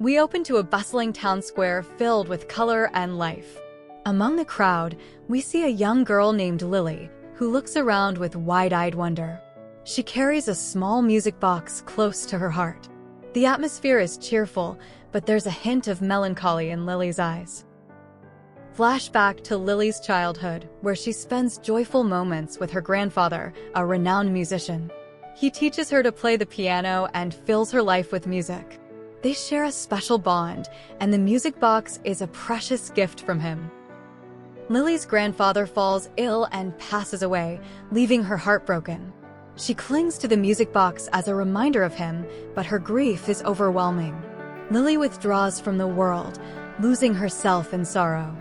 We open to a bustling town square filled with color and life. Among the crowd, we see a young girl named Lily, who looks around with wide-eyed wonder. She carries a small music box close to her heart. The atmosphere is cheerful, but there's a hint of melancholy in Lily's eyes. Flashback to Lily's childhood, where she spends joyful moments with her grandfather, a renowned musician. He teaches her to play the piano and fills her life with music. They share a special bond, and the music box is a precious gift from him. Lily's grandfather falls ill and passes away, leaving her heartbroken. She clings to the music box as a reminder of him, but her grief is overwhelming. Lily withdraws from the world, losing herself in sorrow.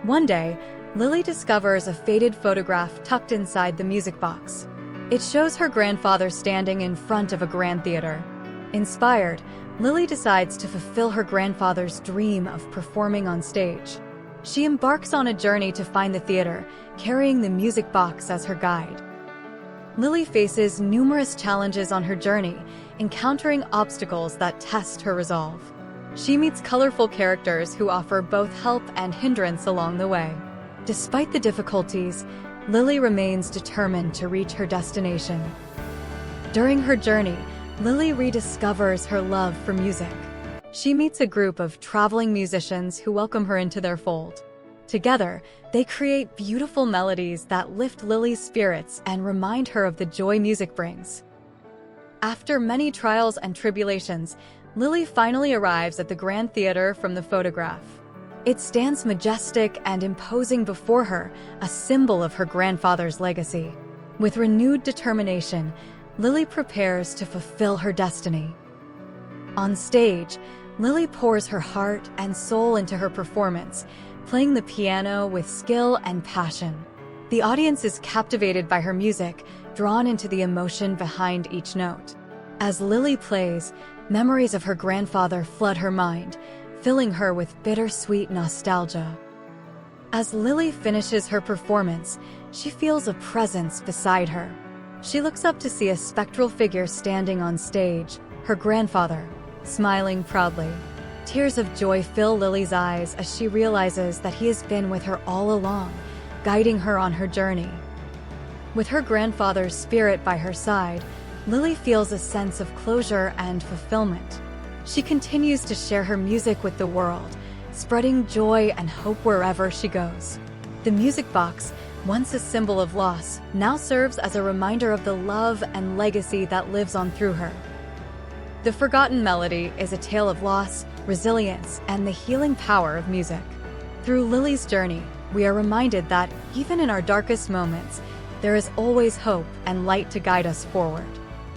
One day, Lily discovers a faded photograph tucked inside the music box. It shows her grandfather standing in front of a grand theater. Inspired, Lily decides to fulfill her grandfather's dream of performing on stage. She embarks on a journey to find the theater, carrying the music box as her guide. Lily faces numerous challenges on her journey, encountering obstacles that test her resolve. She meets colorful characters who offer both help and hindrance along the way. Despite the difficulties, Lily remains determined to reach her destination. During her journey, Lily rediscovers her love for music. She meets a group of traveling musicians who welcome her into their fold. Together, they create beautiful melodies that lift Lily's spirits and remind her of the joy music brings. After many trials and tribulations, Lily finally arrives at the Grand Theater from the photograph. It stands majestic and imposing before her, a symbol of her grandfather's legacy. With renewed determination, Lily prepares to fulfill her destiny. On stage, Lily pours her heart and soul into her performance, playing the piano with skill and passion. The audience is captivated by her music, drawn into the emotion behind each note. As Lily plays, memories of her grandfather flood her mind, filling her with bittersweet nostalgia. As Lily finishes her performance, she feels a presence beside her. She looks up to see a spectral figure standing on stage, her grandfather, smiling proudly. Tears of joy fill Lily's eyes as she realizes that he has been with her all along, guiding her on her journey. With her grandfather's spirit by her side, Lily feels a sense of closure and fulfillment. She continues to share her music with the world, spreading joy and hope wherever she goes. The music box, once a symbol of loss, now serves as a reminder of the love and legacy that lives on through her. The Forgotten Melody is a tale of loss, resilience, and the healing power of music. Through Lily's journey, we are reminded that, even in our darkest moments, there is always hope and light to guide us forward.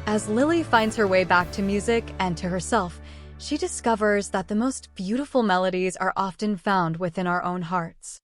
As Lily finds her way back to music and to herself, she discovers that the most beautiful melodies are often found within our own hearts.